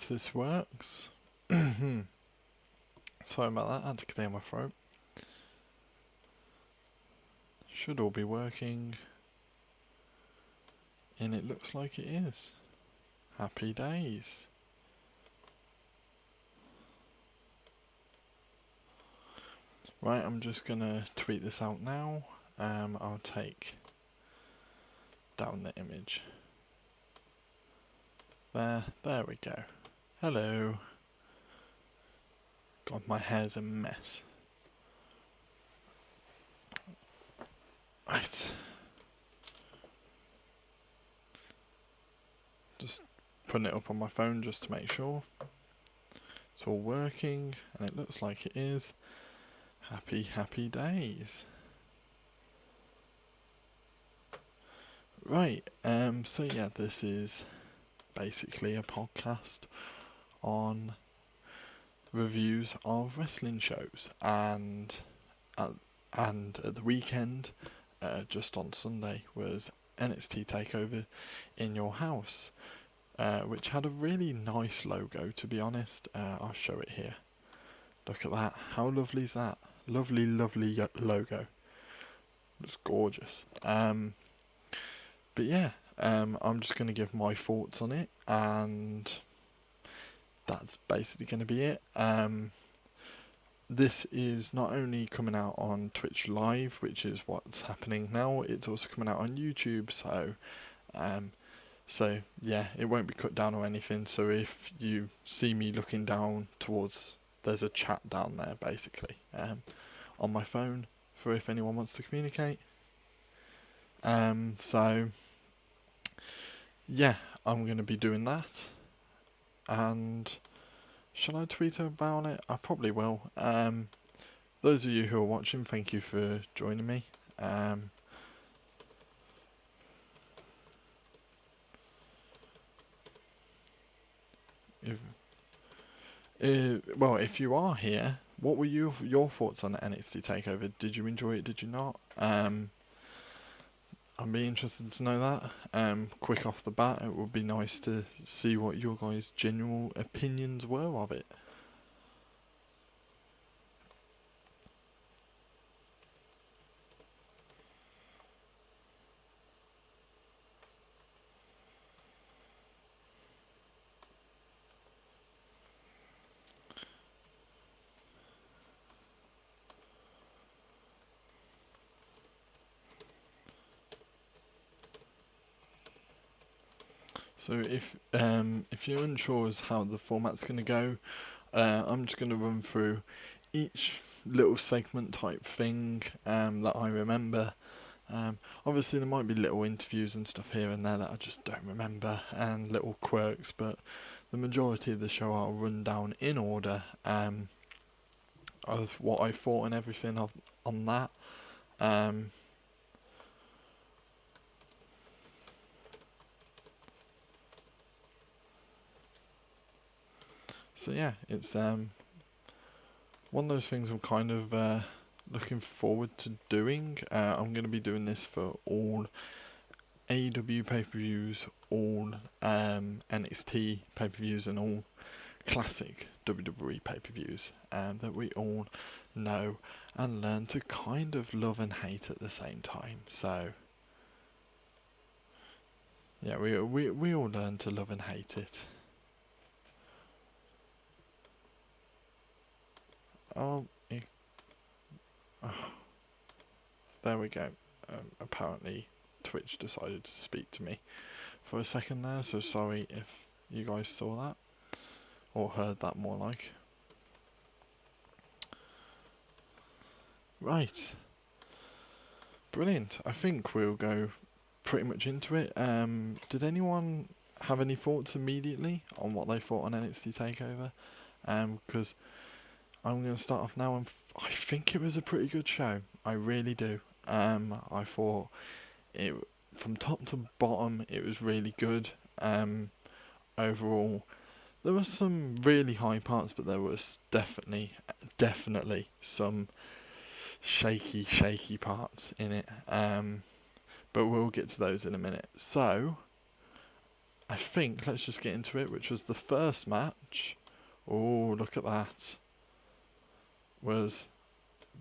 if this works. Sorry about that, I had to clear my throat. Should all be working. And it looks like it is. Happy days. Right, I'm just gonna tweet this out now. I'll take down the image. There we go. Hello. God, my hair's a mess. Right. Just putting it up on my phone just to make sure. It's all working, and it looks like it is. Happy days. Right, so yeah, this is basically a podcast on reviews of wrestling shows, and at the weekend, just on Sunday, was NXT Takeover in your house, which had a really nice logo, to be honest. I'll show it here. Look at that. How lovely is that? Lovely logo. It's gorgeous. But yeah, I'm just going to give my thoughts on it, and that's basically going to be it. This is not only coming out on Twitch Live, which is what's happening now, it's also coming out on YouTube, so yeah, it won't be cut down or anything. So if you see me looking down towards, there's a chat down there basically, on my phone for if anyone wants to communicate. So yeah, I'm going to be doing that, and shall I tweet about it? I probably will. Those of you who are watching, thank you for joining me. If you are here, what were your thoughts on the NXT Takeover? Did you enjoy it? Did you not? I'd be interested to know that. Quick off the bat, it would be nice to see what your guys' general opinions were of it. So if you're unsure as how the format's going to go, I'm just going to run through each little segment type thing that I remember. Obviously there might be little interviews and stuff here and there that I just don't remember, and little quirks, but the majority of the show I'll run down in order of what I thought and everything on that. So yeah, it's one of those things I'm kind of looking forward to doing. I'm going to be doing this for all AEW pay-per-views, all NXT pay-per-views, and all classic WWE pay-per-views that we all know and learn to kind of love and hate at the same time. So yeah, we all learn to love and hate it. There we go. Apparently Twitch decided to speak to me for a second there, so sorry if you guys saw that or heard that, more like. Right, brilliant. I think we'll go pretty much into it. Did anyone have any thoughts immediately on what they thought on NXT Takeover? Because I'm going to start off now, and I think it was a pretty good show. I really do. I thought it, from top to bottom, it was really good. Overall, there were some really high parts, but there was definitely some shaky parts in it. But we'll get to those in a minute. So, I think let's just get into it, which was the first match. Oh, look at that. Was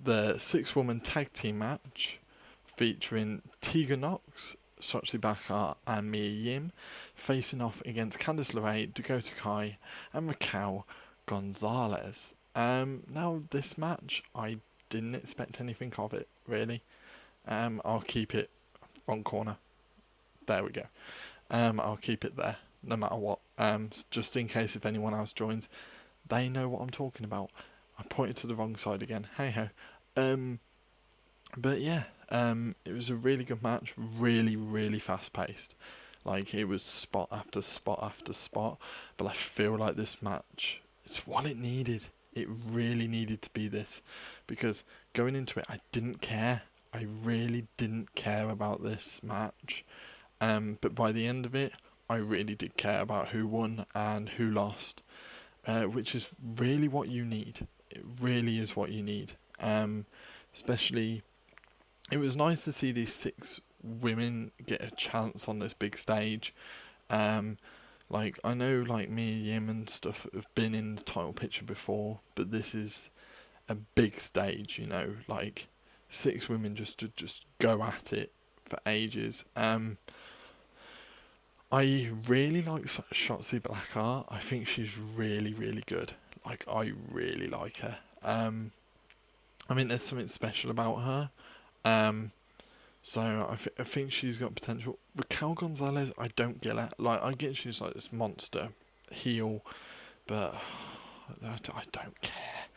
the 6-woman tag team match featuring Tegan Nox, Shotzi Blackheart and Mia Yim facing off against Candice LeRae, Dakota Kai and Raquel Gonzalez. Now this match, I didn't expect anything of it, really. I'll keep it wrong corner. There we go. I'll keep it there, no matter what. Just in case if anyone else joins, they know what I'm talking about. I pointed to the wrong side again. Hey ho. But yeah, it was a really good match. Really, really fast paced. Like it was spot after spot after spot. But I feel like this match, it's what it needed. It really needed to be this, because going into it, I didn't care. I really didn't care about this match. But by the end of it, I really did care about who won and who lost, which is really what you need. It really is what you need. Especially, it was nice to see these 6 women get a chance on this big stage. Like I know, like Mia Yim and stuff have been in the title picture before, but this is a big stage. You know, like 6 women just to just go at it for ages. I really like Shotzi Blackheart. I think she's really, really good. Like, I really like her. I mean, there's something special about her. So I think she's got potential. Raquel Gonzalez, I don't get it. Like, I get she's like this monster heel, but I don't care.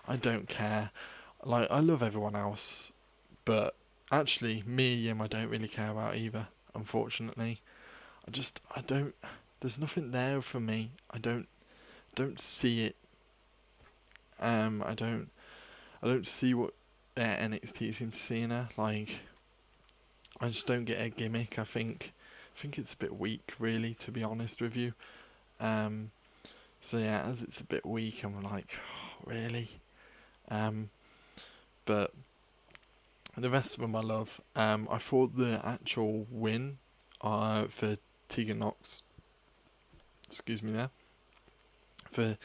I don't care. Like, I love everyone else, but actually, Mia Yim, I don't really care about either, unfortunately. I don't. There's nothing there for me. I don't see it. I don't see what NXT seems to see in her. Like, I just don't get a gimmick. I think it's a bit weak, really, to be honest with you. So yeah, as it's a bit weak, I'm like, oh, really. But the rest of them I love. I thought the actual win, for Tegan Nox, excuse me there, for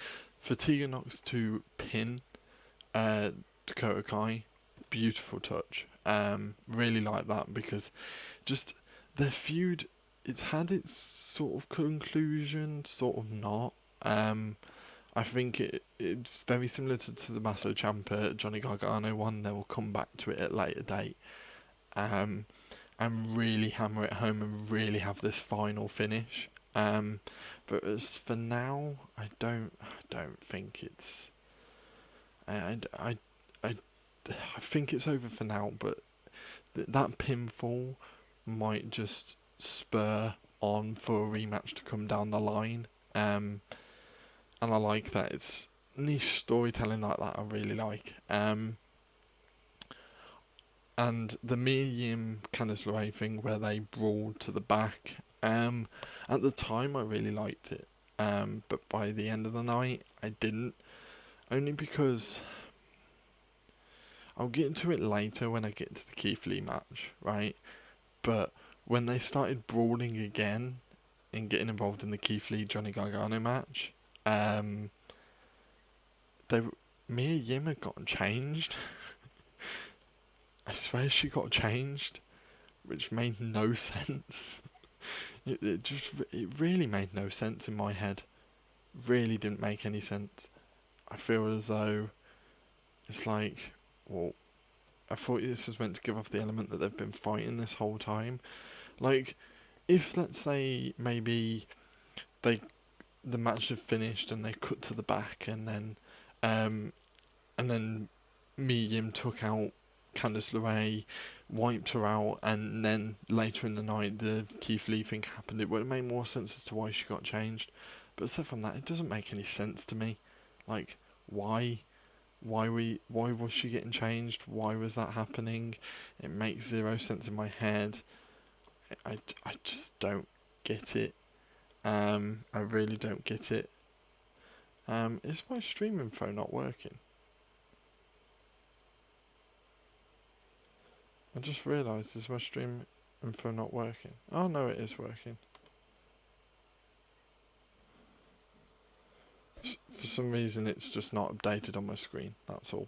Tegan Nox to pin Dakota Kai, beautiful touch. Really like that, because just their feud, it's had its sort of conclusion, sort of not. I think it's very similar to the Tommaso Ciampa Johnny Gargano one. They will come back to it at a later date. And really hammer it home and really have this final finish. But as for now, I don't think it's. I think it's over for now. But that pinfall might just spur on for a rematch to come down the line. And I like that. It's niche storytelling like that. I really like. And the Mia Yim Candice LeRae thing where they brawled to the back. At the time I really liked it. But by the end of the night I didn't. Only because I'll get into it later when I get to the Keith Lee match, right? But when they started brawling again and getting involved in the Keith Lee Johnny Gargano match, Mia Yim had gotten changed. I swear she got changed, which made no sense. It really made no sense in my head. Really didn't make any sense. I feel as though it's like, well, I thought this was meant to give off the element that they've been fighting this whole time. Like, if let's say maybe the match had finished and they cut to the back and then Mia Yim took out Candice LeRae, wiped her out, and then later in the night the Keith Lee thing happened, it would have made more sense as to why she got changed. But aside from that, it doesn't make any sense to me. Like, why was she getting changed? Why was that happening? It makes zero sense in my head. I just don't get it. I really don't get it. Is my stream info not working? I just realised, is my stream info not working? Oh no, it is working. some reason it's just not updated on my screen. That's all.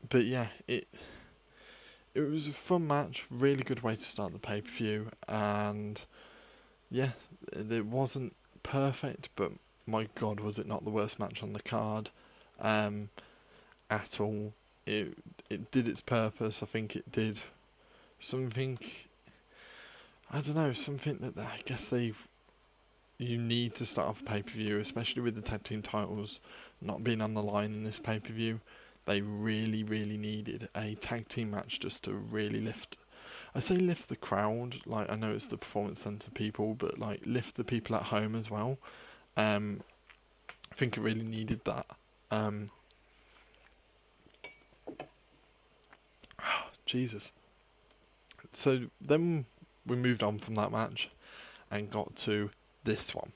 But yeah, it was a fun match. Really good way to start the pay-per-view, and yeah, it wasn't perfect, but my God, was it not the worst match on the card at all. It did its purpose. I think it did something. I don't know, something that I guess you need to start off a pay-per-view, especially with the tag team titles not being on the line in this pay-per-view. They really, really needed a tag team match just to really lift. I say lift the crowd. Like, I know it's the Performance Center people, but like lift the people at home as well. I think it really needed that. Jesus. So then we moved on from that match and got to this one.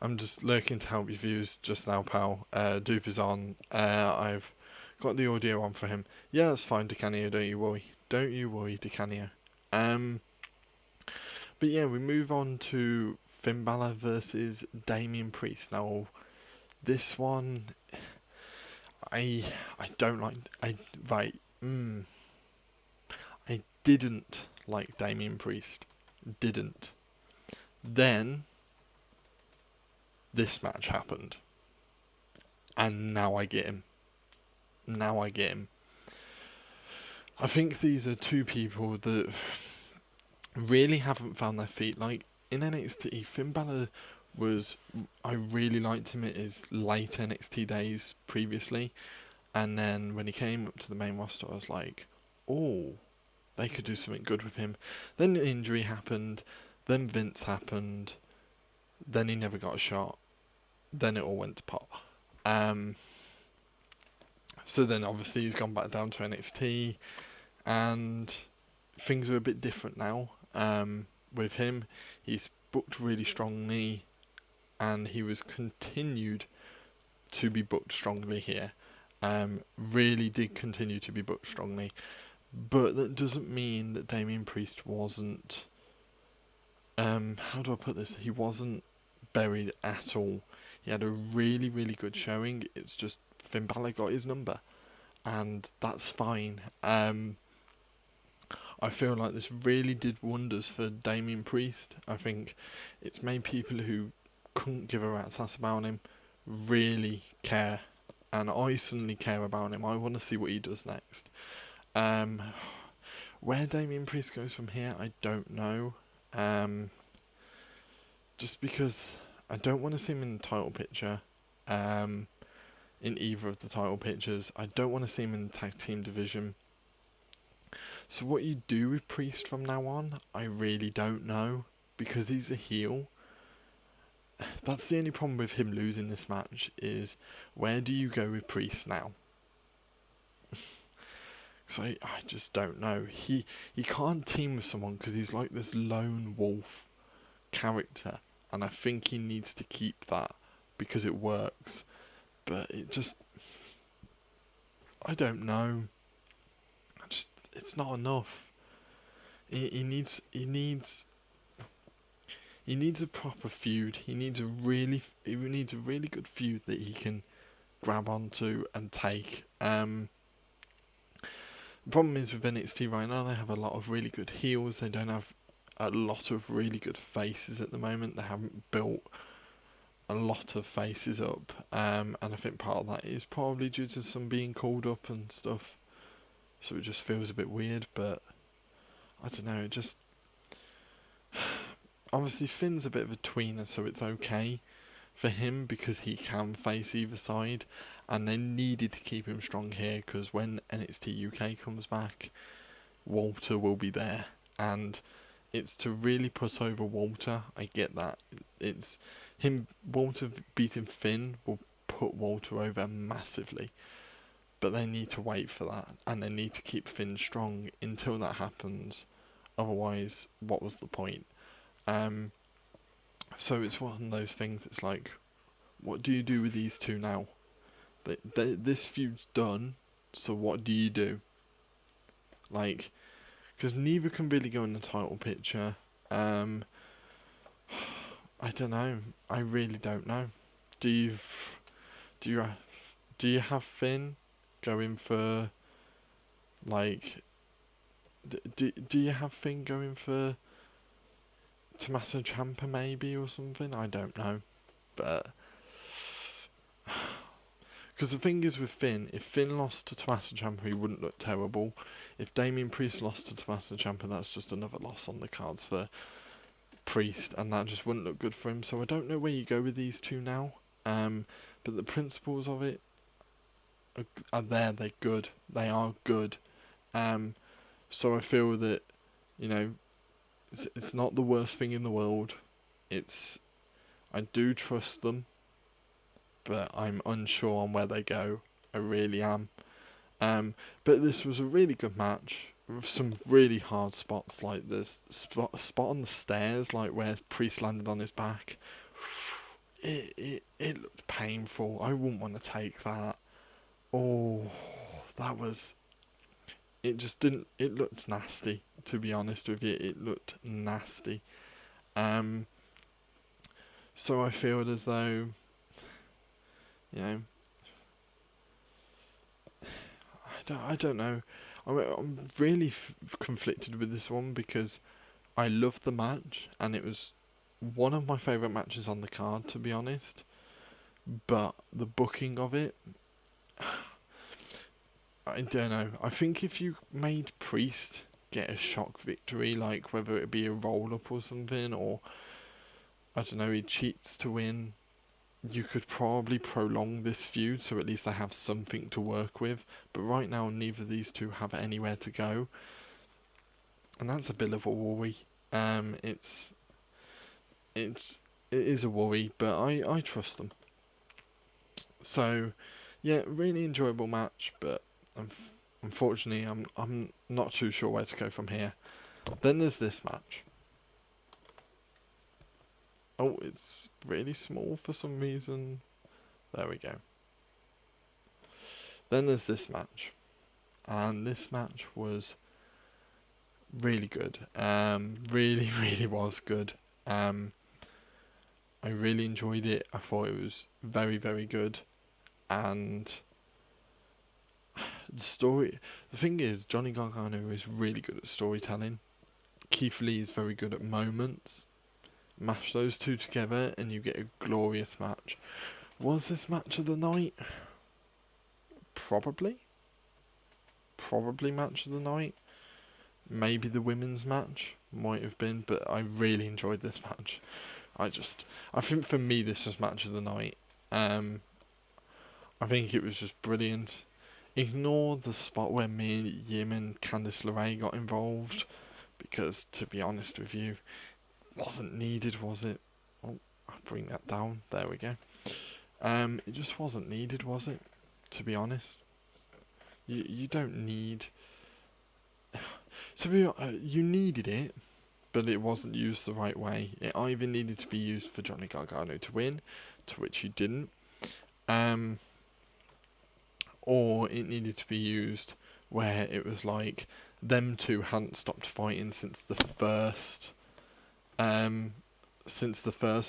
I'm just lurking to help you views just now, pal. Dupe is on. I've got the audio on for him. Yeah, that's fine, DeCanio, don't you worry. Don't you worry, DeCanio. But yeah, we move on to Finn Balor versus Damian Priest. Now, this one, I don't like. I didn't like Damian Priest. Didn't. Then this match happened, and now I get him. I think these are two people that really haven't found their feet. Like, in NXT, Finn Balor I really liked him at his late NXT days previously, and then when he came up to the main roster, I was like, oh, they could do something good with him. Then the injury happened, then Vince happened, then he never got a shot, then it all went to pot. So then obviously he's gone back down to NXT, and things are a bit different now. With him, he's booked really strongly, and he was continued to be booked strongly here. Really did continue to be booked strongly, but that doesn't mean that Damian Priest wasn't. How do I put this? He wasn't buried at all. He had a really, really good showing. It's just Finn Balor got his number, and that's fine. I feel like this really did wonders for Damian Priest. I think it's made people who couldn't give a rat's ass about him really care, and I suddenly care about him. I want to see what he does next. Where Damian Priest goes from here, I don't know. Just because I don't want to see him in the title picture. In either of the title pictures, I don't want to see him in the tag team division. So what you do with Priest from now on, I really don't know, because he's a heel. That's the only problem with him losing this match, is where do you go with Priest now? Because I just don't know. He can't team with someone because he's like this lone wolf character, and I think he needs to keep that because it works. But it just, I don't know. It's not enough. He needs a proper feud. He needs a really good feud that he can grab onto and take. The problem is with NXT right now, they have a lot of really good heels. They don't have a lot of really good faces at the moment. They haven't built a lot of faces up, and I think part of that is probably due to some being called up and stuff. So it just feels a bit weird, but I don't know, it just... Obviously Finn's a bit of a tweener, so it's okay for him because he can face either side, and they needed to keep him strong here because when NXT UK comes back, Walter will be there, and it's to really put over Walter. I get that. It's him, Walter beating Finn will put Walter over massively. But they need to wait for that, and they need to keep Finn strong until that happens. Otherwise, what was the point? So it's one of those things. It's like, what do you do with these two now? This feud's done, so what do you do? Like, because neither can really go in the title picture. I I don't know. I really don't know. Do you do you have, do you have Finn going for like do you have Finn going for Tommaso Ciampa maybe or something? I don't know, but because the thing is with Finn, if Finn lost to Tommaso Ciampa, he wouldn't look terrible. If Damien Priest lost to Tommaso Ciampa, that's just another loss on the cards for Priest, and that just wouldn't look good for him. So I don't know where you go with these two now. But the principles of it are there. They're good. They are good. So I feel that, you know, it's not the worst thing in the world. I do trust them, but I'm unsure on where they go. I really am. But this was a really good match with some really hard spots, like this spot on the stairs, like where Priest landed on his back. It looked painful. I wouldn't want to take that. Oh, that was. It just didn't. It looked nasty. To be honest with you, it looked nasty. So I feel as though, you know, I don't know. I'm really conflicted with this one because I loved the match and it was one of my favourite matches on the card, to be honest. But the booking of it, I don't know. I think if you made Priest get a shock victory, like whether it be a roll up or something, or I don't know, he cheats to win, you could probably prolong this feud so at least they have something to work with. But right now, neither of these two have anywhere to go, and that's a bit of a worry. It is a worry, but I trust them. So, yeah, really enjoyable match, but unfortunately, I'm not too sure where to go from here. Then there's this match. Oh, it's really small for some reason. There we go. Then there's this match, and this match was really good. Really, really was good. I really enjoyed it. I thought it was very, very good, and the thing is, Johnny Gargano is really good at storytelling. Keith Lee is very good at moments. Mash those two together and you get a glorious match. Was this match of the night? Probably match of the night. Maybe the women's match might have been, but I really enjoyed this match. I think for me this was match of the night. I think it was just brilliant. Ignore the spot where me, Yim and Candice LeRae got involved, because to be honest with you, wasn't needed, was it? Oh, I'll bring that down. There we go. It just wasn't needed, was it? To be honest, you don't need. You needed it, but it wasn't used the right way. It either needed to be used for Johnny Gargano to win, to which he didn't, or it needed to be used where it was like them two hadn't stopped fighting since the first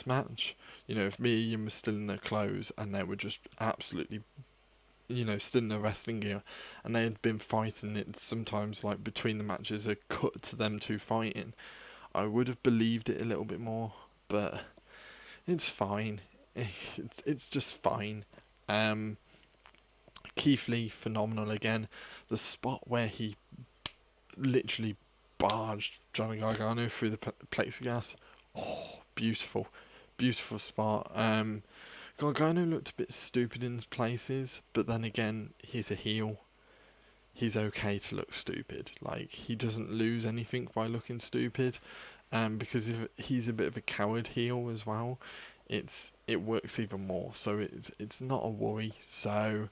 match. You know, if Mia Yim was still in their clothes and they were just absolutely, you know, still in their wrestling gear, and they had been fighting it sometimes like between the matches, a cut to them two fighting, I would have believed it a little bit more, but it's fine. It's just fine. Keith Lee, phenomenal again. The spot where he literally barged Johnny Gargano through the plexiglass. Oh, beautiful. Beautiful spot. Gargano looked a bit stupid in places, but then again, he's a heel. He's okay to look stupid. Like, he doesn't lose anything by looking stupid. Because if he's a bit of a coward heel as well, it works even more. So it's not a worry. So,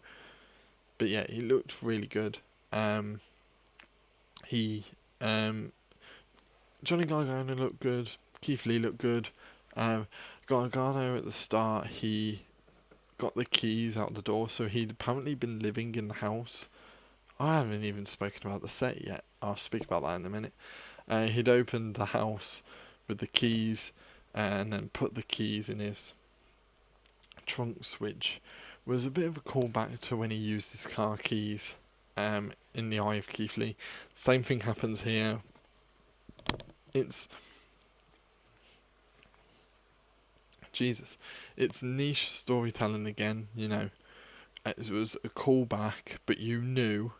but yeah, he looked really good. Johnny Gargano looked good. Keith Lee looked good. Gargano at the start, he got the keys out the door, so he'd apparently been living in the house. I haven't even spoken about the set yet. I'll speak about that in a minute. He'd opened the house with the keys, and then put the keys in his trunks, which was a bit of a callback to when he used his car keys in the Eye of Keith Lee. Same thing happens here. It's niche storytelling again, you know. It was a callback, but you knew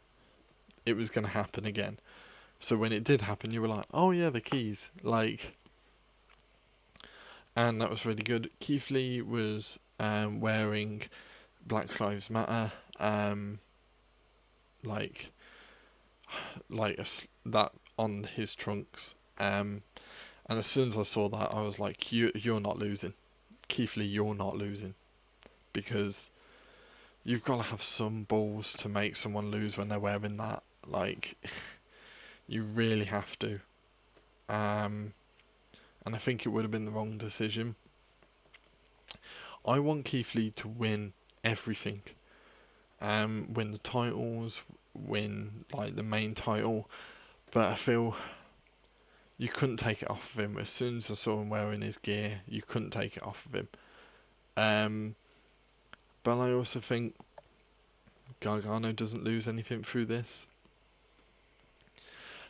it was going to happen again. So when it did happen, you were like, oh yeah, the keys. Like, and that was really good. Keith Lee was wearing Black Lives Matter, that on his trunks. And as soon as I saw that, I was like, you're not losing. Keith Lee, you're not losing. Because you've got to have some balls to make someone lose when they're wearing that. Like, you really have to. And I think it would have been the wrong decision. I want Keith Lee to win everything. Win the titles, win like the main title. But I feel you couldn't take it off of him. As soon as I saw him wearing his gear, you couldn't take it off of him. But I also think Gargano doesn't lose anything through this.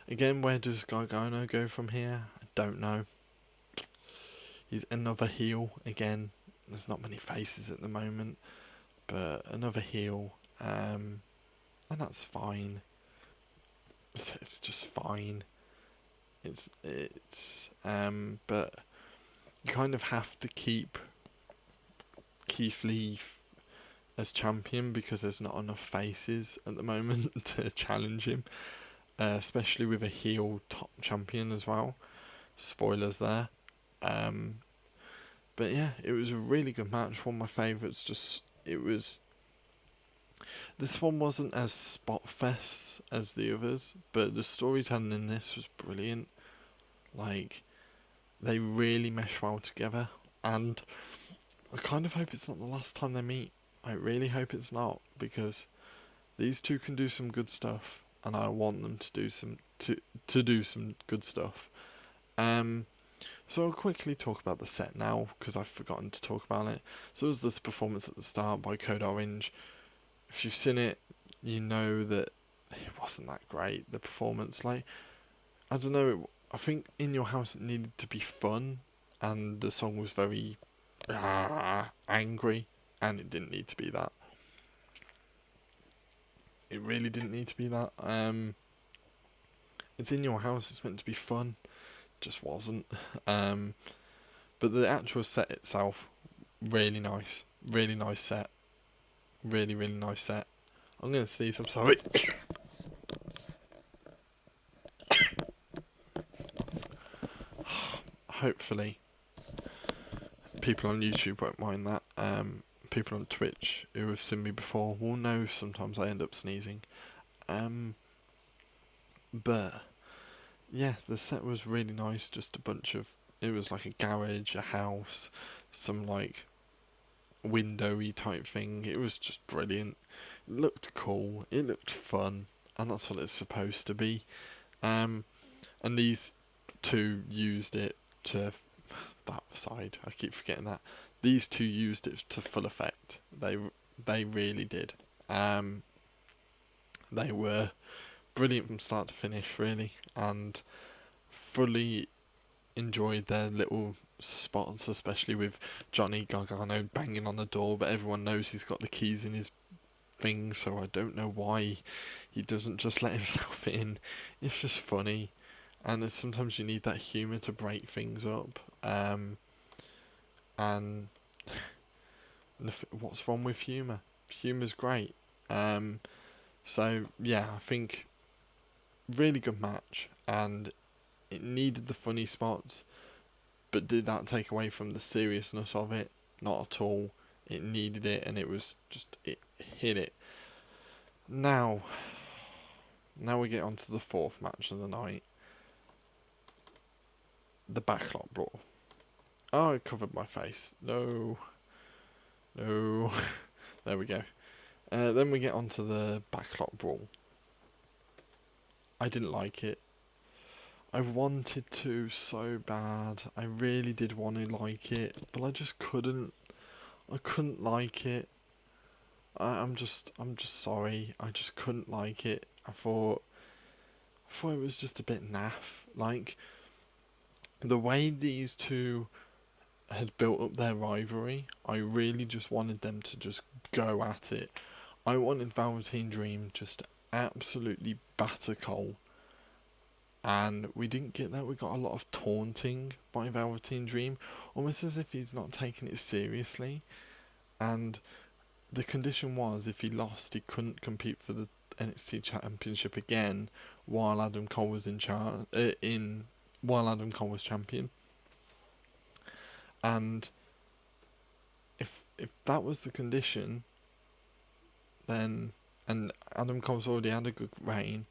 Again, where does Gargano go from here? I don't know. He's another heel again. There's not many faces at the moment, but another heel, and that's fine. It's just fine. But you kind of have to keep Keith Lee as champion because there's not enough faces at the moment to challenge him, especially with a heel top champion as well. Spoilers there. But yeah, it was a really good match. One of my favourites. This one wasn't as spot fest as the others, but the storytelling in this was brilliant. Like, they really mesh well together, and I kind of hope it's not the last time they meet. I really hope it's not, because these two can do some good stuff, and I want them to do some good stuff. So I'll quickly talk about the set now, because I've forgotten to talk about it. So there's this performance at the start by Code Orange. If you've seen it, you know that it wasn't that great, the performance. Like, I don't know, I think In Your House it needed to be fun, and the song was very angry, and it didn't need to be that. It really didn't need to be that. It's In Your House, it's meant to be fun. Just wasn't. But the actual set itself, really nice set. Really nice set. I'm gonna sneeze, I'm sorry. Hopefully people on YouTube won't mind that. People on Twitch who have seen me before will know sometimes I end up sneezing. But yeah, the set was really nice. Just it was like a garage, a house, some like windowy type thing. It was just brilliant. It looked cool. It looked fun, and that's what it's supposed to be. And these two used it to that side. I keep forgetting that. These two used it to full effect. They really did. They were brilliant from start to finish, really, and fully enjoyed their little spots, especially with Johnny Gargano banging on the door, but everyone knows he's got the keys in his thing, so I don't know why he doesn't just let himself in. It's just funny, and sometimes you need that humour to break things up. And what's wrong with humour? Humour's great. So yeah, I think really good match, and it needed the funny spots, but did that take away from the seriousness of it? Not at all. It needed it, and it hit it. Now we get on to the fourth match of the night. The backlot brawl. Oh, I covered my face. No. There we go. Then we get on to the backlot brawl. I didn't like it. I wanted to so bad. I really did want to like it, but I just couldn't. I couldn't like it. I'm just sorry. I just couldn't like it. I thought it was just a bit naff. Like the way these two had built up their rivalry, I really just wanted them to just go at it. I wanted Velveteen Dream just to absolutely batter Cole, and we didn't get that. We got a lot of taunting by Velveteen Dream, almost as if he's not taking it seriously. And the condition was if he lost, he couldn't compete for the NXT Championship again while Adam Cole was while Adam Cole was champion. And if that was the condition, then and Adam Cole's already had a good reign,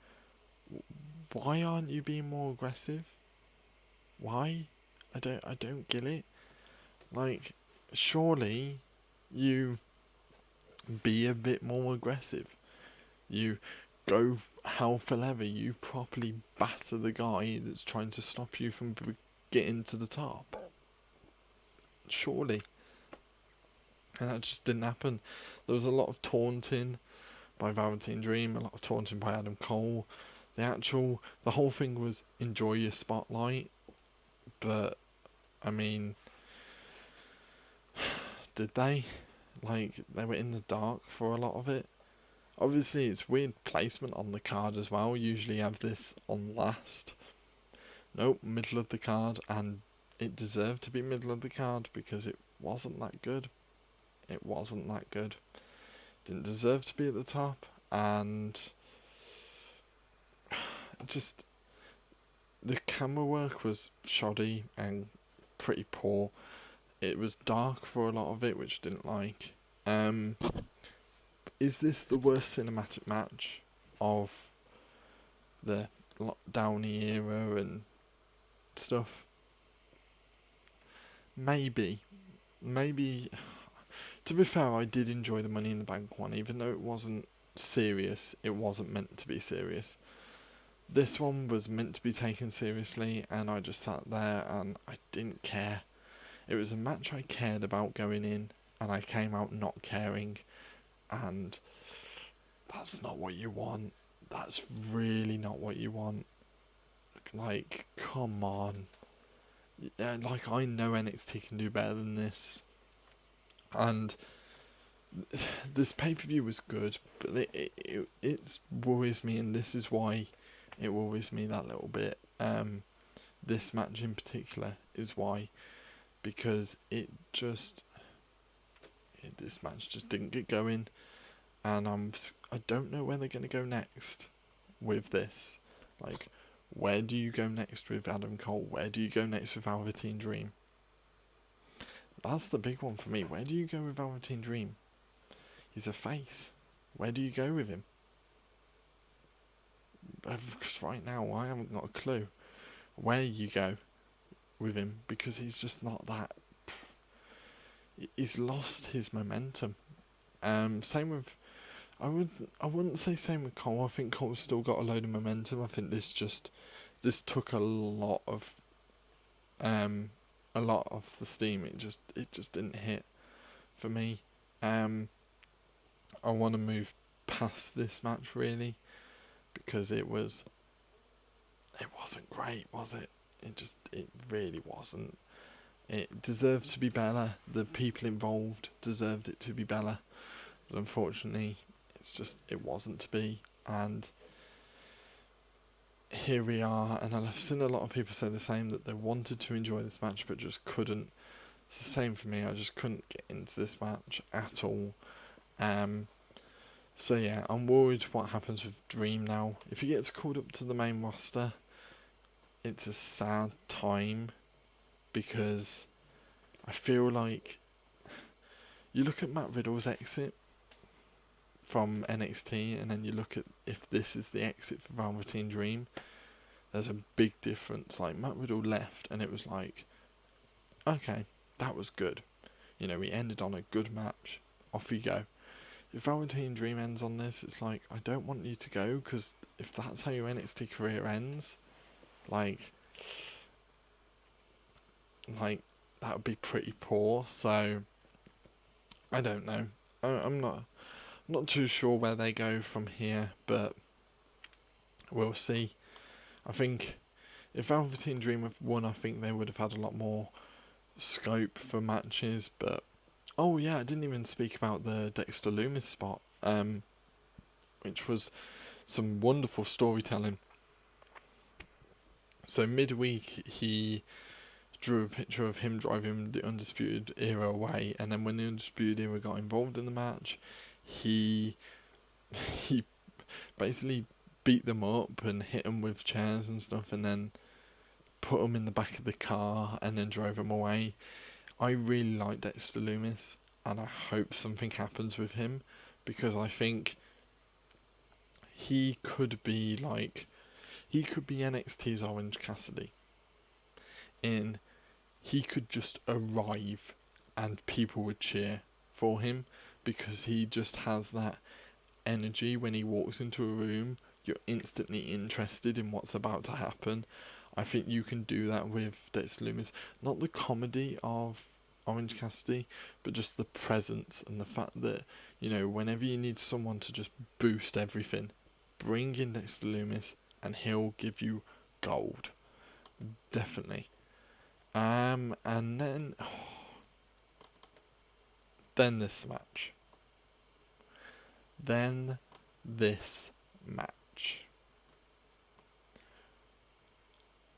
why aren't you being more aggressive? Why? I don't get it. Like, surely you be a bit more aggressive. You go hell for leather. You properly batter the guy that's trying to stop you from getting to the top. Surely. And that just didn't happen. There was a lot of taunting by Velveteen Dream, a lot of taunting by Adam Cole. The whole thing was enjoy your spotlight, but I mean, did they? Like, they were in the dark for a lot of it. Obviously, it's weird placement on the card as well. Usually have this on last. Nope, middle of the card, and it deserved to be middle of the card because it wasn't that good. It wasn't that good. Didn't deserve to be at the top, and just the camera work was shoddy and pretty poor. It was dark for a lot of it, which I didn't like. Is this the worst cinematic match of the Downey era and stuff? Maybe. To be fair, I did enjoy the Money in the Bank one, even though it wasn't serious. It wasn't meant to be serious. This one was meant to be taken seriously, and I just sat there and I didn't care. It was a match I cared about going in, and I came out not caring, and that's not what you want. That's really not what you want. Like, come on. Like, I know NXT can do better than this. And this pay-per-view was good, but it worries me, and this is why it worries me that little bit. This match in particular is why, because this match just didn't get going, and I don't know where they're going to go next with this. Like, where do you go next with Adam Cole? Where do you go next with Velveteen Dream? That's the big one for me. Where do you go with Velveteen Dream? He's a face. Where do you go with him? Because right now I haven't got a clue where you go with him, because he's just not that. He's lost his momentum. Same with. I wouldn't say same with Cole. I think Cole's still got a load of momentum. I think this took a lot of the steam. It just didn't hit for me. I want to move past this match really, because it wasn't great, was it? It really wasn't. It deserved to be better. The people involved deserved it to be better, but unfortunately, it wasn't to be. And here we are, and I've seen a lot of people say the same, that they wanted to enjoy this match but just couldn't. It's the same for me. I just couldn't get into this match at all. So yeah, I'm worried what happens with Dream now. If he gets called up to the main roster, it's a sad time, because I feel like you look at Matt Riddle's exit from NXT, and then you look at if this is the exit for Velveteen Dream, there's a big difference. Like, Matt Riddle left and it was like, okay, that was good. You know, we ended on a good match. Off you go. If Velveteen Dream ends on this, it's like, I don't want you to go, because if that's how your NXT career ends, like, like, that would be pretty poor. So I don't know. I'm not too sure where they go from here, but we'll see. I think if Velveteen Dream have won, I think they would have had a lot more scope for matches. But oh yeah, I didn't even speak about the Dexter Lumis spot, which was some wonderful storytelling. So midweek he drew a picture of him driving the Undisputed Era away, and then when the Undisputed Era got involved in the match, he he basically beat them up and hit them with chairs and stuff, and then put them in the back of the car and then drove them away. I really like Dexter Lumis, and I hope something happens with him, because I think he could be NXT's Orange Cassidy. He could just arrive and people would cheer for him, because he just has that energy. When he walks into a room, you're instantly interested in what's about to happen. I think you can do that with Dexter Lumis. Not the comedy of Orange Cassidy, but just the presence and the fact that, whenever you need someone to just boost everything, bring in Dexter Lumis and he'll give you gold. Definitely. And then this match.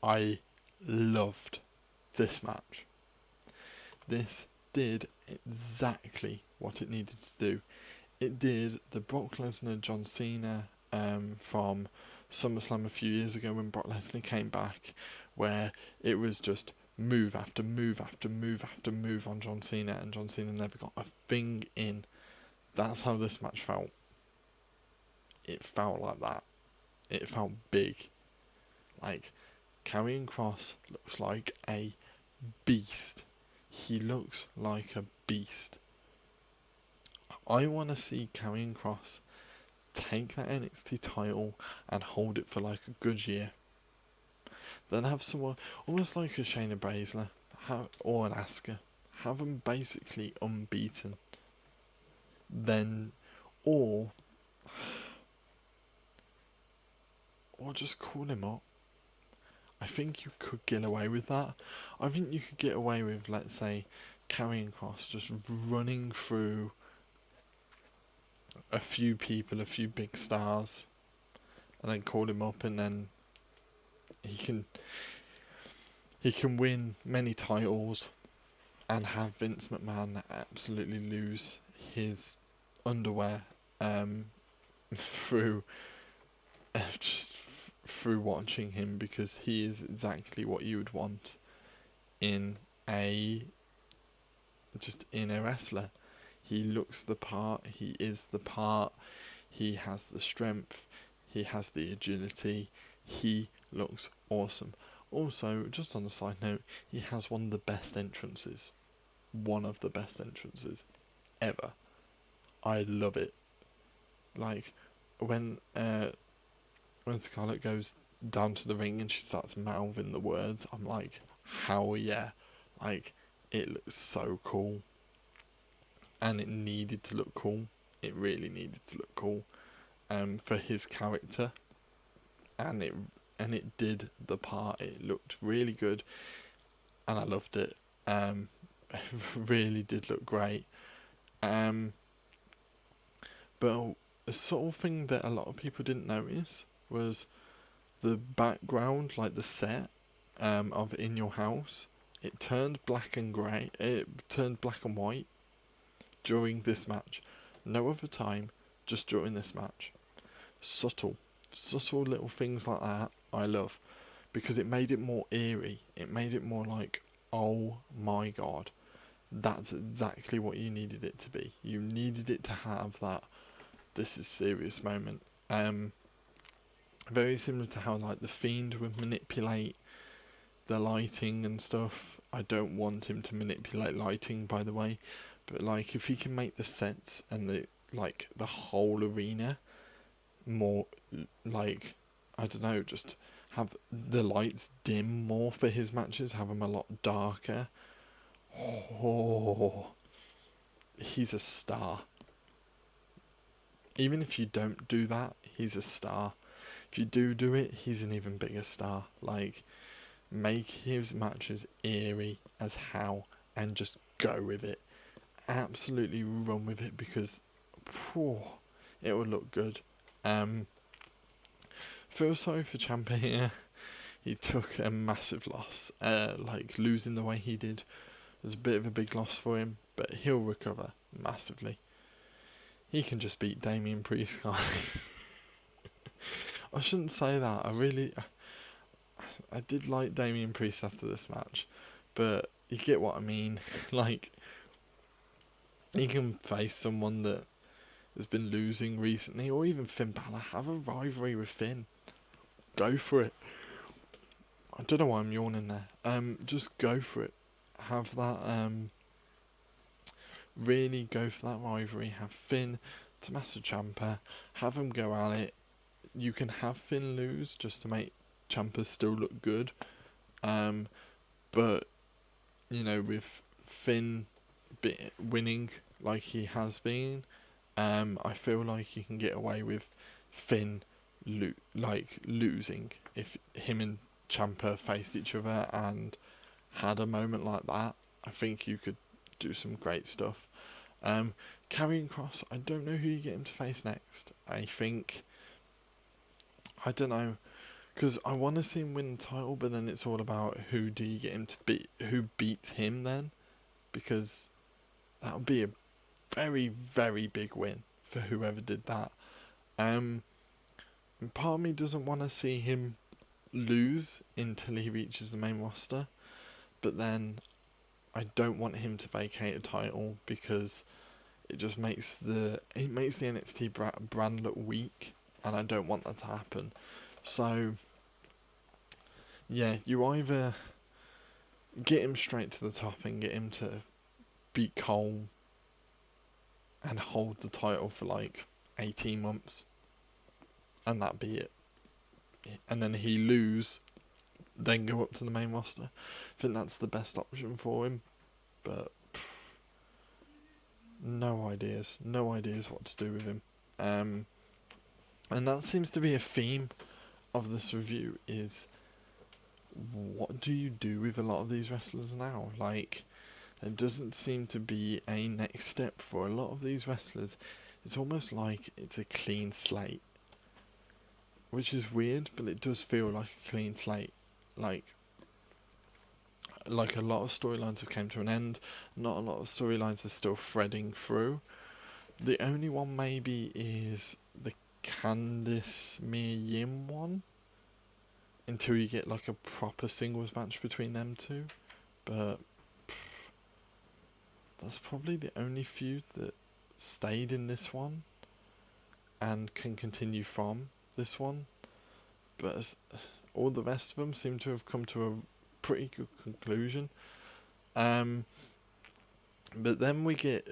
I loved this match. This did exactly what it needed to do. It did the Brock Lesnar John Cena from SummerSlam a few years ago when Brock Lesnar came back, where it was just move after move after move after move on John Cena, and John Cena never got a thing in. That's how this match felt. It felt like that. It felt big. Like, Karrion Kross looks like a beast. He looks like a beast. I want to see Karrion Kross take that NXT title and hold it for like a good year. Then have someone almost like a Shayna Baszler or an Asuka. Have them basically unbeaten. Then, or just call him up. I think you could get away with that. I think you could get away with, let's say, Karrion Kross just running through a few people, a few big stars, and then call him up, and then he can win many titles and have Vince McMahon absolutely lose his underwear through through watching him, because he is exactly what you would want in a wrestler. He looks the part, he is the part, he has the strength, he has the agility, he looks awesome. Also, just on the side note, he has one of the best entrances ever. I love it. Like, when Scarlett goes down to the ring and she starts mouthing the words, I'm like, hell yeah. Like, it looks so cool. And it needed to look cool. It really needed to look cool for his character. And it did the part. It looked really good. And I loved it. It really did look great. But a sort of thing that a lot of people didn't notice was the background, like the set of In Your House. It turned black and grey. It turned black and white during this match. No other time, just during this match. Subtle little things like that I love, because it made it more eerie. It made it more like, oh my god, that's exactly what you needed it to be. You needed it to have that this is serious moment. Very similar to how like the Fiend would manipulate the lighting and stuff. I don't want him to manipulate lighting, by the way, but like if he can make the sets and the whole arena more like, I don't know, just have the lights dim more for his matches, have them a lot darker. Oh, he's a star. Even if you don't do that, he's a star. If you do it, he's an even bigger star. Like, make his matches eerie as hell and just go with it. Absolutely run with it, because it will look good. Feel sorry for Ciampa here. He took a massive loss. Like, losing the way he did was a bit of a big loss for him, but he'll recover massively. He can just beat Damian Priest, can't he? I shouldn't say that. I did like Damian Priest after this match, but you get what I mean. Like, he can face someone that has been losing recently, or even Finn Balor. Have a rivalry with Finn. Go for it. I don't know why I'm yawning there. Just go for it. Have that. Really go for that rivalry. Have Finn, Tommaso Ciampa. Have them go at it. You can have Finn lose just to make Ciampa still look good. But with Finn winning like he has been, I feel like you can get away with Finn losing if him and Ciampa faced each other and had a moment like that. I think you could do some great stuff. Karrion Kross, I don't know who you get him to face next. I don't know, because I want to see him win the title, but then it's all about who do you get him to beat, who beats him then, because that would be a very, very big win for whoever did that. And part of me doesn't want to see him lose until he reaches the main roster, but then I don't want him to vacate a title, because it just makes the NXT brand look weak, and I don't want that to happen. So yeah, you either get him straight to the top and get him to beat Cole and hold the title for like 18 months, and that be it. And then he lose, then go up to the main roster. I think that's the best option for him, but no ideas what to do with him. And that seems to be a theme of this review, is what do you do with a lot of these wrestlers now? Like, there doesn't seem to be a next step for a lot of these wrestlers. It's almost like it's a clean slate, which is weird, but it does feel like a clean slate. Like a lot of storylines have come to an end. Not a lot of storylines are still threading through. The only one maybe is the Candice Mia Yim one, until you get like a proper singles match between them two. But that's probably the only feud that stayed in this one and can continue from this one. But all the rest of them seem to have come to a pretty good conclusion. But then we get...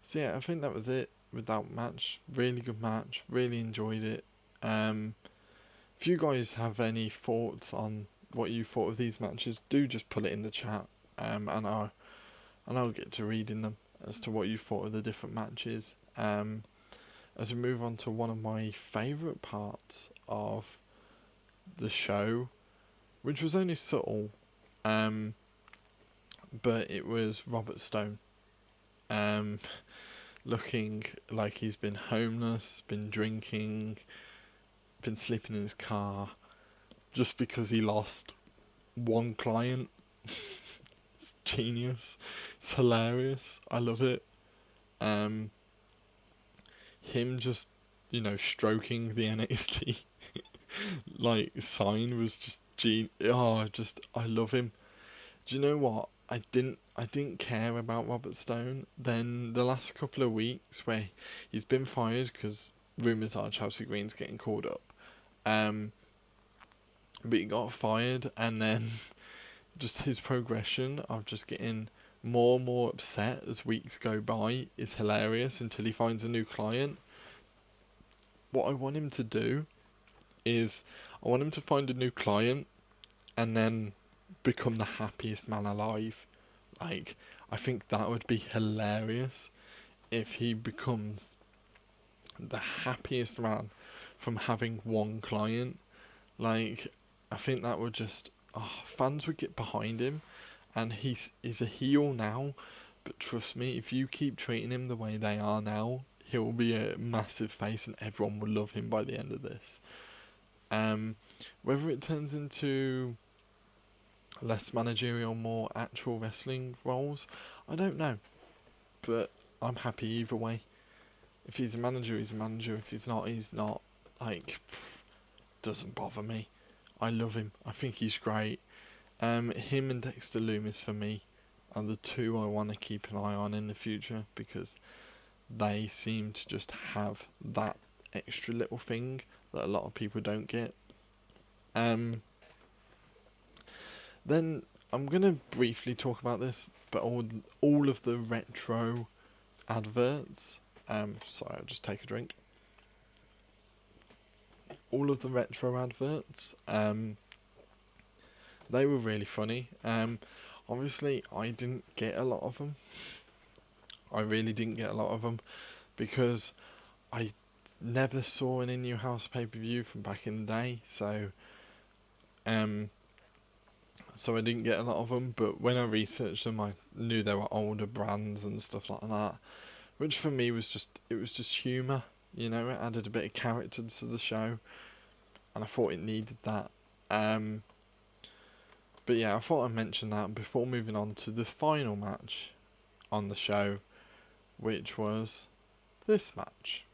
So yeah, I think that was it with that match. Really good match. Really enjoyed it. If you guys have any thoughts on what you thought of these matches, do just put it in the chat. And I'll get to reading them as to what you thought of the different matches. As we move on to one of my favourite parts of the show, which was only subtle, but it was Robert Stone. Looking like he's been homeless, been drinking, been sleeping in his car, just because he lost one client. It's genius. It's hilarious. I love it. Him just, stroking the NXT like sign was just I love him. Do you know what? I didn't care about Robert Stone. Then the last couple of weeks where he's been fired because rumours are Chelsea Green's getting called up. But he got fired, and then just his progression of just getting more and more upset as weeks go by is hilarious until he finds a new client. What I want him to do is, I want him to find a new client and then become the happiest man alive. Like, I think that would be hilarious if he becomes the happiest man from having one client. Like, I think that would just, fans would get behind him, and he's a heel now, but trust me, if you keep treating him the way they are now, he'll be a massive face, and everyone will love him by the end of this. Whether it turns into less managerial, more actual wrestling roles, I don't know, but I'm happy either way. If he's a manager, he's a manager. If he's not, he's not. Like, doesn't bother me. I love him. I think he's great. Him and Dexter Lumis for me are the two I want to keep an eye on in the future, because they seem to just have that extra little thing that a lot of people don't get. Then I'm gonna briefly talk about this, but all of the retro adverts. Sorry, I'll just take a drink. All of the retro adverts. They were really funny. Obviously, I didn't get a lot of them. I really didn't get a lot of them because I never saw an In Your House pay-per-view from back in the day, so I didn't get a lot of them. But when I researched them, I knew they were older brands and stuff like that, which for me was just humour. You know, it added a bit of character to the show, and I thought it needed that. But yeah, I thought I'd mention that before moving on to the final match on the show, which was this match.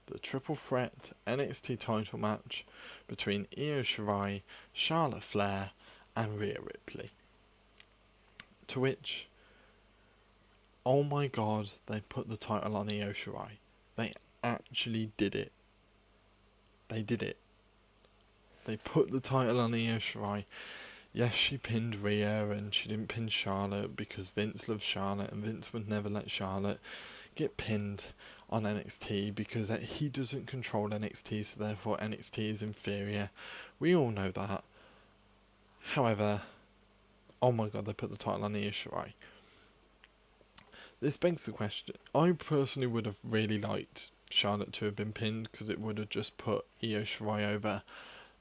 The triple threat NXT title match between Io Shirai, Charlotte Flair and Rhea Ripley. To which, oh my god, they put the title on Io Shirai. They actually did it. They did it. They put the title on Io Shirai. Yes, she pinned Rhea and she didn't pin Charlotte because Vince loves Charlotte and Vince would never let Charlotte get pinned on NXT because he doesn't control NXT, so therefore NXT is inferior. We all know that. However, oh my god, they put the title on Io Shirai. This begs the question. I personally would have really liked Charlotte to have been pinned because it would have just put Io Shirai over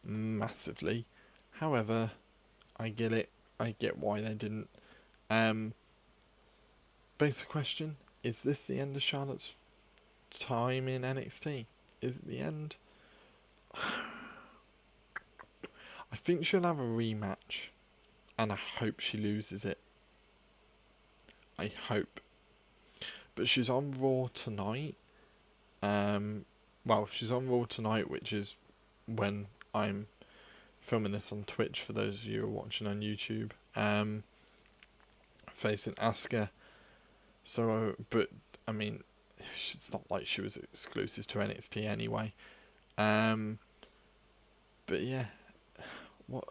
massively. However, I get it. I get why they didn't. Basic question: is this the end of Charlotte's time in NXT? Is it the end? I think she'll have a rematch, and I hope she loses it. I hope. But she's on Raw tonight. She's on Raw tonight, which is when I'm filming this on Twitch for those of you who are watching on YouTube. Facing Asuka. So, but I mean, it's not like she was exclusive to NXT anyway. But yeah, what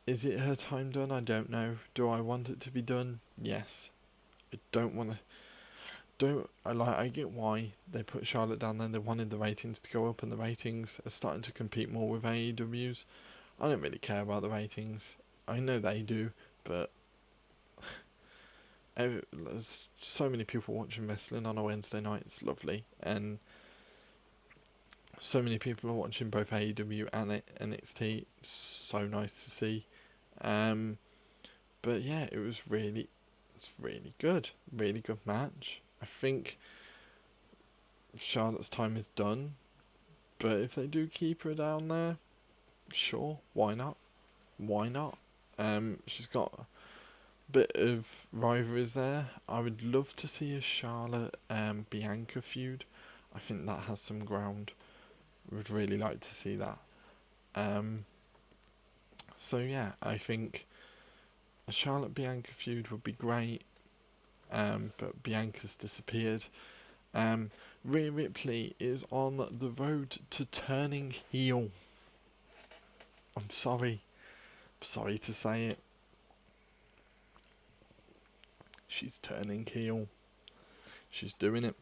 is it? Her time done? I don't know. Do I want it to be done? Yes. I don't want to. I get why they put Charlotte down there. They wanted the ratings to go up, and the ratings are starting to compete more with AEW's. I don't really care about the ratings. I know they do, but there's so many people watching wrestling on a Wednesday night. It's lovely, and so many people are watching both AEW and NXT. It's so nice to see. But yeah, it's really good. Really good match. I think Charlotte's time is done, but if they do keep her down there, sure, why not? Why not? She's got a bit of rivalries there. I would love to see a Charlotte Bianca feud. I think that has some ground. Would really like to see that. So yeah, I think a Charlotte Bianca feud would be great. But Bianca's disappeared. Rhea Ripley is on the road to turning heel. I'm sorry to say it. She's turning heel. She's doing it.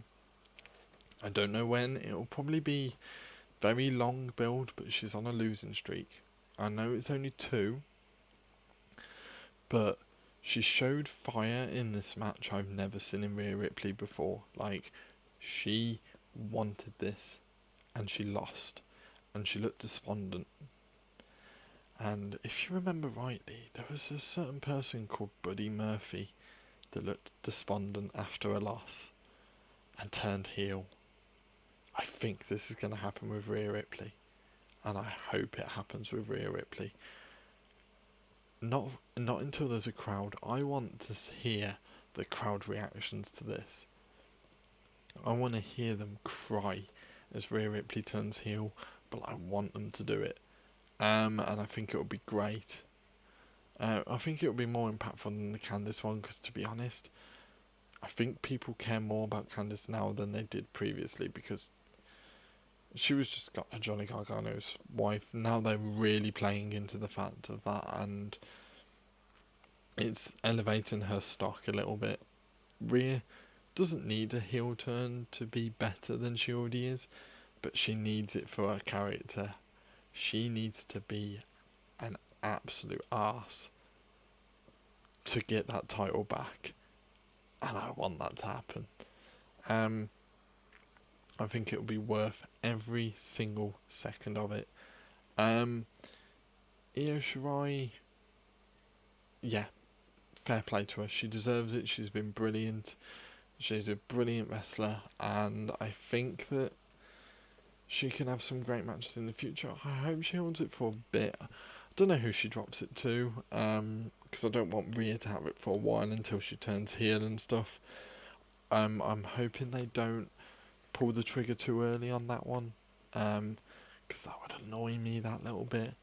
I don't know when. It'll probably be very long build, but she's on a losing streak. I know it's only 2, but she showed fire in this match I've never seen in Rhea Ripley before. Like, she wanted this, and she lost, and she looked despondent. And if you remember rightly, there was a certain person called Buddy Murphy that looked despondent after a loss and turned heel. I think this is going to happen with Rhea Ripley, and I hope it happens with Rhea Ripley. Not until there's a crowd. I want to hear the crowd reactions to this. I want to hear them cry as Rhea Ripley turns heel, but I want them to do it. And I think it would be great. I think it would be more impactful than the Candice one, because to be honest, I think people care more about Candice now than they did previously, because she was just got a Johnny Gargano's wife. Now they're really playing into the fact of that, and it's elevating her stock a little bit. Rhea doesn't need a heel turn to be better than she already is, but she needs it for her character. She needs to be an absolute arse to get that title back, and I want that to happen. I think it will be worth every single second of it. Io Shirai, yeah, fair play to her. She deserves it. She's been brilliant. She's a brilliant wrestler, and I think that she can have some great matches in the future. I hope she holds it for a bit. I don't know who she drops it to, because I don't want Rhea to have it for a while until she turns heel and stuff. I'm hoping they don't pull the trigger too early on that one, because that would annoy me that little bit.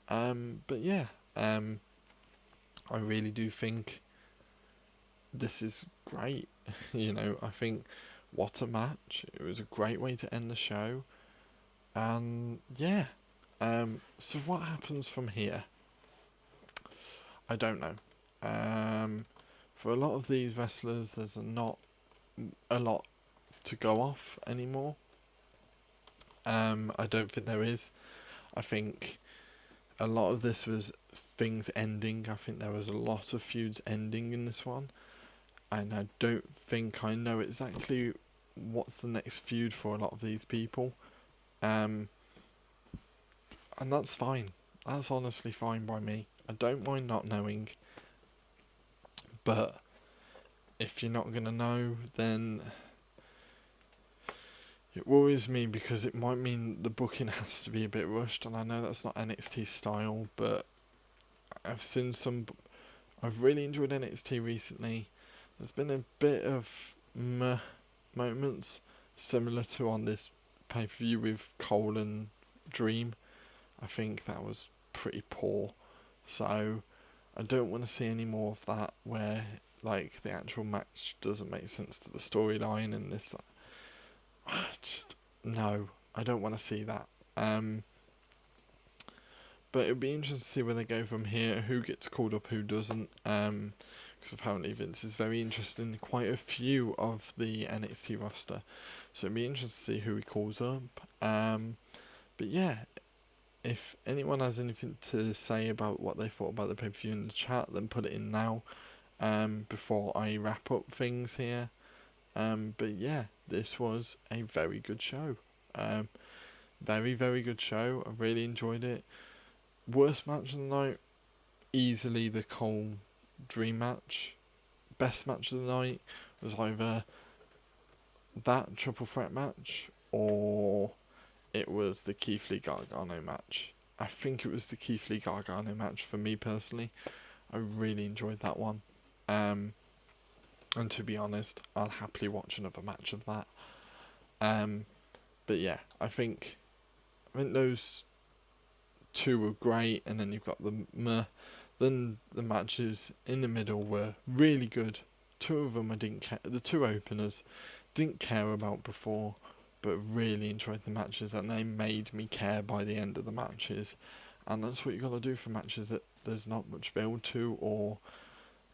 But yeah, I really do think this is great. I think what a match. It was a great way to end the show. And yeah, so what happens from here? I don't know. For a lot of these wrestlers, there's not a lot to go off anymore. I don't think there is. I think a lot of this was things ending. I think there was a lot of feuds ending in this one, and I don't think I know exactly what's the next feud for a lot of these people. And that's fine. That's honestly fine by me. I don't mind not knowing. But if you're not going to know, then it worries me, because it might mean the booking has to be a bit rushed. And I know that's not NXT style, but I've really enjoyed NXT recently. There's been a bit of moments similar to on this pay-per-view with Cole and Dream. I think that was pretty poor, so I don't want to see any more of that, where like the actual match doesn't make sense to the storyline and this. Just no, I don't want to see that. But it'll be interesting to see where they go from here, who gets called up, who doesn't. Because apparently Vince is very interested in quite a few of the NXT roster, so it'll be interesting to see who he calls up. But yeah, if anyone has anything to say about what they thought about the pay-per-view in the chat, then put it in now, before I wrap up things here. But yeah, this was a very good show. Very, very good show. I really enjoyed it. Worst match of the night, easily the Cole Dream match. Best match of the night was either that triple threat match or it was the Keith Lee Gargano match. I think it was the Keith Lee Gargano match for me personally. I really enjoyed that one. And to be honest, I'll happily watch another match of that. But yeah, I think those two were great, and then you've got then the matches in the middle were really good. Two of them I didn't care. The two openers didn't care about before, but really enjoyed the matches, and they made me care by the end of the matches. And that's what you got to do for matches that there's not much build to, or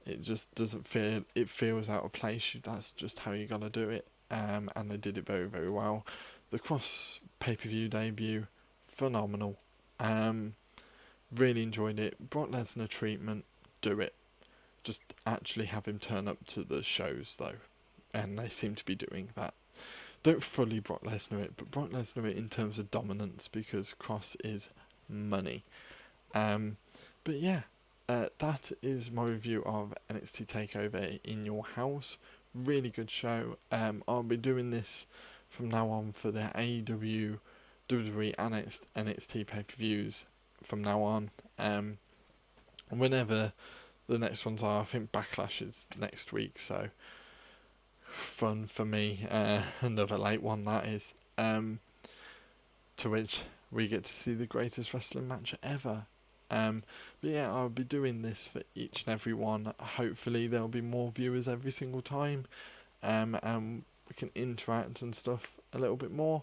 it just doesn't feel, it feels out of place. That's just how you got to do it. And they did it very, very well. The cross pay-per-view debut, phenomenal. Really enjoyed it. Brock Lesnar treatment, do it. Just actually have him turn up to the shows though, and they seem to be doing that. Don't fully Brock Lesnar it, but Brock Lesnar it in terms of dominance, because Cross is money. But yeah, that is my review of NXT Takeover in Your House. Really good show. I'll be doing this from now on for the AEW, WWE NXT pay-per-views from now on. Whenever the next ones are, I think Backlash is next week, so fun for me. Another late one that is. To which we get to see the greatest wrestling match ever. But yeah, I'll be doing this for each and every one. Hopefully there'll be more viewers every single time, and we can interact and stuff a little bit more.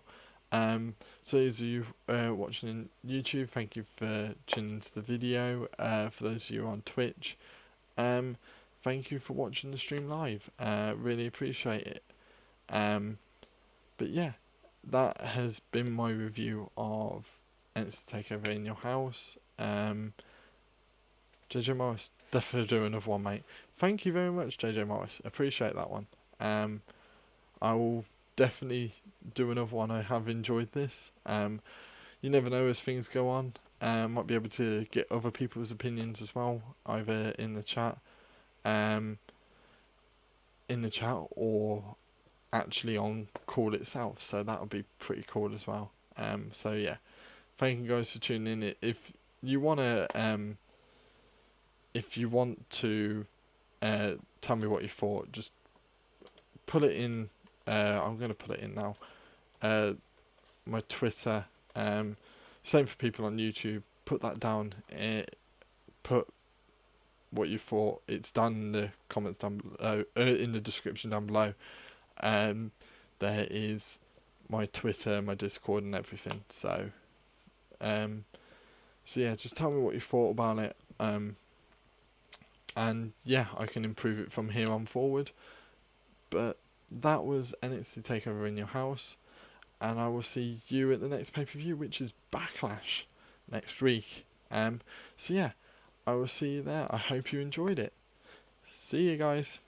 So those of you watching on YouTube, thank you for tuning into the video. For those of you on Twitch, thank you for watching the stream live. Really appreciate it. But yeah, that has been my review of NXT Takeover in Your House. JJ Morris, definitely do another one, mate. Thank you very much, JJ Morris. Appreciate that one. I will definitely do another one. I have enjoyed this. You never know as things go on. Might be able to get other people's opinions as well, either in the chat, or actually on call itself. So that would be pretty cool as well. So yeah, thank you guys for tuning in. If you wanna, tell me what you thought, just put it in. I'm gonna put it in now. My Twitter. Same for people on YouTube. Put that down. Put what you thought. It's down in the comments down below, in the description down below. There is my Twitter, my Discord, and everything. So yeah, just tell me what you thought about it. And yeah, I can improve it from here on forward. But that was NXT Takeover in Your House, and I will see you at the next pay-per-view, which is Backlash next week. So yeah, I will see you there. I hope you enjoyed it. See you guys.